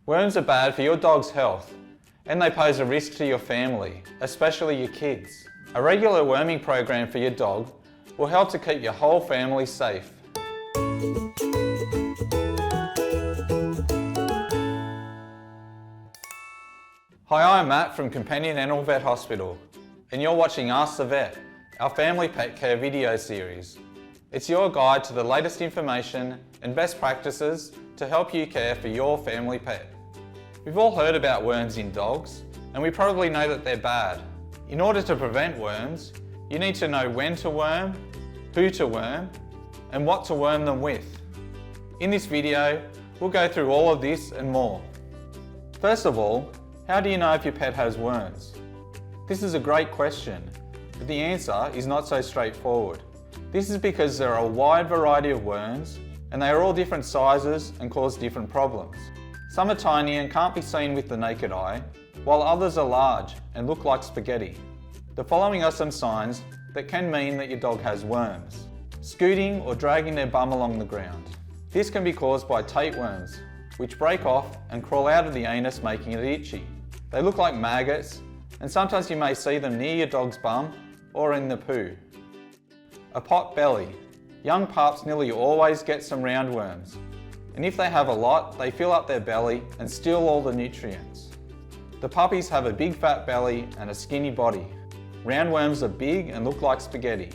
Worms are bad for your dog's health, and they pose a risk to your family, especially your kids. A regular worming program for your dog will help to keep your whole family safe. Hi, I'm Matt from Companion Animal Vet Hospital, and you're watching Ask the Vet, our family pet care video series. It's your guide to the latest information and best practices to help you care for your family pet. We've all heard about worms in dogs, and we probably know that they're bad. In order to prevent worms, you need to know when to worm, who to worm, and what to worm them with. In this video, we'll go through all of this and more. First of all, how do you know if your pet has worms? This is a great question, but the answer is not so straightforward. This is because there are a wide variety of worms, and they are all different sizes and cause different problems. Some are tiny and can't be seen with the naked eye, while others are large and look like spaghetti. The following are some signs that can mean that your dog has worms. Scooting or dragging their bum along the ground. This can be caused by tapeworms, which break off and crawl out of the anus, making it itchy. They look like maggots, and sometimes you may see them near your dog's bum or in the poo. A pot belly. Young pups nearly always get some roundworms, and if they have a lot, they fill up their belly and steal all the nutrients. The puppies have a big fat belly and a skinny body. Roundworms are big and look like spaghetti.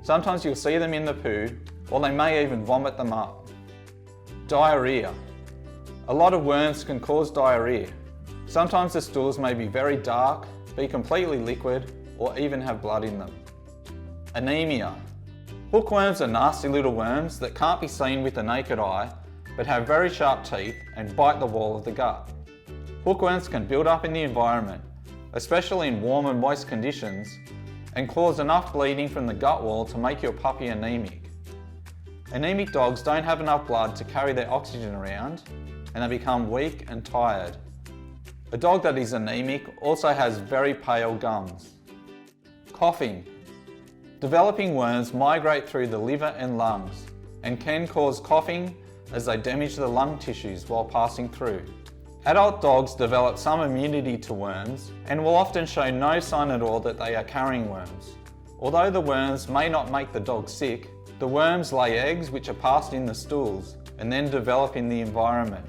Sometimes you'll see them in the poo, or they may even vomit them up. Diarrhea. A lot of worms can cause diarrhea. Sometimes the stools may be very dark, be completely liquid, or even have blood in them. Anemia. Hookworms are nasty little worms that can't be seen with the naked eye, but have very sharp teeth and bite the wall of the gut. Hookworms can build up in the environment, especially in warm and moist conditions, and cause enough bleeding from the gut wall to make your puppy anemic. Anemic dogs don't have enough blood to carry their oxygen around, and they become weak and tired. A dog that is anemic also has very pale gums. Coughing. Developing worms migrate through the liver and lungs and can cause coughing as they damage the lung tissues while passing through. Adult dogs develop some immunity to worms and will often show no sign at all that they are carrying worms. Although the worms may not make the dog sick, the worms lay eggs which are passed in the stools and then develop in the environment.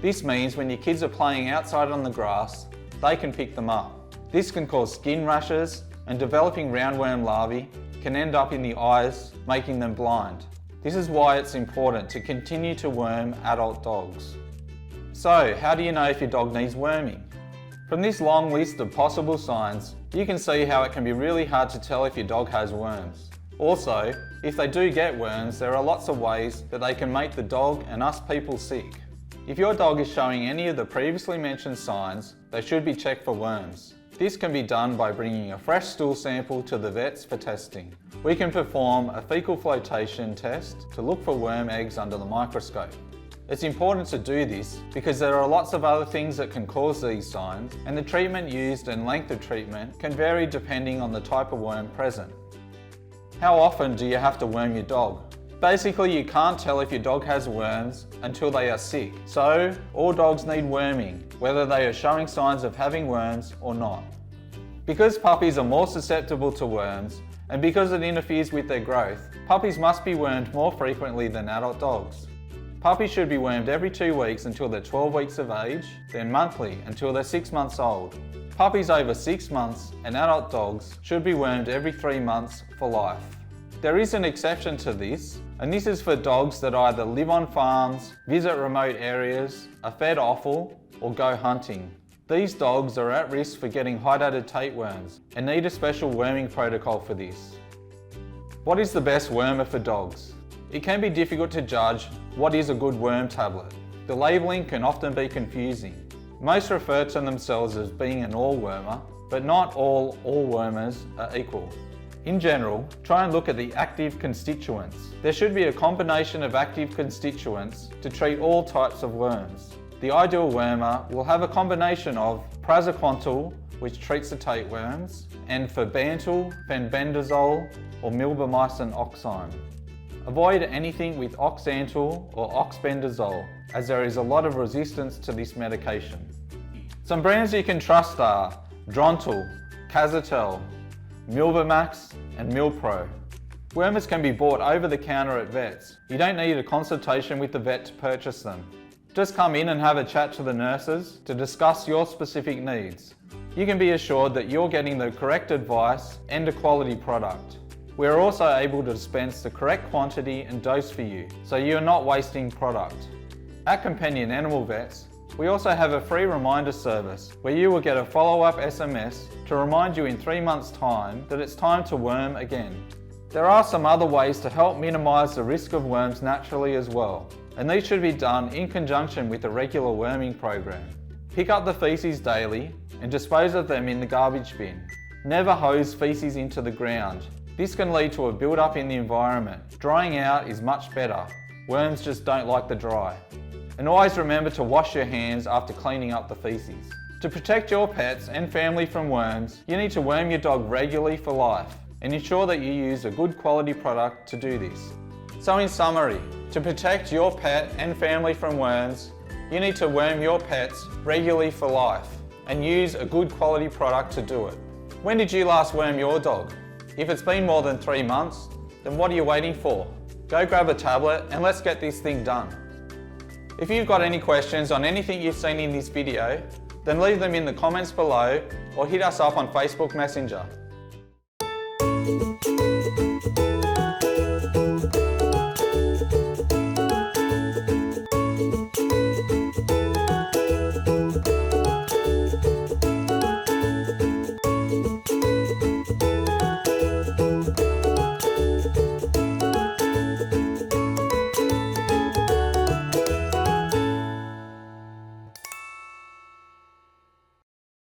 This means when your kids are playing outside on the grass, they can pick them up. This can cause skin rashes, and developing roundworm larvae can end up in the eyes, making them blind. This is why it's important to continue to worm adult dogs. So, how do you know if your dog needs worming? From this long list of possible signs, you can see how it can be really hard to tell if your dog has worms. Also, if they do get worms, there are lots of ways that they can make the dog and us people sick. If your dog is showing any of the previously mentioned signs, they should be checked for worms. This can be done by bringing a fresh stool sample to the vets for testing. We can perform a fecal flotation test to look for worm eggs under the microscope. It's important to do this because there are lots of other things that can cause these signs, and the treatment used and length of treatment can vary depending on the type of worm present. How often do you have to worm your dog? Basically, you can't tell if your dog has worms until they are sick. So, all dogs need worming, whether they are showing signs of having worms or not. Because puppies are more susceptible to worms, and because it interferes with their growth, puppies must be wormed more frequently than adult dogs. Puppies should be wormed every 2 weeks until they're 12 weeks of age, then monthly until they're 6 months old. Puppies over 6 months and adult dogs should be wormed every 3 months for life. There is an exception to this, and this is for dogs that either live on farms, visit remote areas, are fed offal, or go hunting. These dogs are at risk for getting hydatid tapeworms and need a special worming protocol for this. What is the best wormer for dogs? It can be difficult to judge what is a good worm tablet. The labelling can often be confusing. Most refer to themselves as being an all-wormer, but not all all-wormers are equal. In general, try and look at the active constituents. There should be a combination of active constituents to treat all types of worms. The ideal wormer will have a combination of praziquantel, which treats the tapeworms, and forbantal, fenbendazole, or milbemycin oxime. Avoid anything with oxantal or oxbendazole, as there is a lot of resistance to this medication. Some brands you can trust are Drontal, Cazatel, Milbamax and Milpro. Wormers can be bought over the counter at vets. You don't need a consultation with the vet to purchase them. Just come in and have a chat to the nurses to discuss your specific needs. You can be assured that you're getting the correct advice and a quality product. We're also able to dispense the correct quantity and dose for you, so you're not wasting product. At Companion Animal Vets, we also have a free reminder service where you will get a follow-up SMS to remind you in 3 months' time that it's time to worm again. There are some other ways to help minimise the risk of worms naturally as well, and these should be done in conjunction with a regular worming program. Pick up the feces daily and dispose of them in the garbage bin. Never hose feces into the ground. This can lead to a build-up in the environment. Drying out is much better. Worms just don't like the dry. And always remember to wash your hands after cleaning up the feces. To protect your pets and family from worms, you need to worm your dog regularly for life and ensure that you use a good quality product to do this. So in summary, to protect your pet and family from worms, you need to worm your pets regularly for life and use a good quality product to do it. When did you last worm your dog? If it's been more than 3 months, then what are you waiting for? Go grab a tablet and let's get this thing done. If you've got any questions on anything you've seen in this video, then leave them in the comments below or hit us up on Facebook Messenger.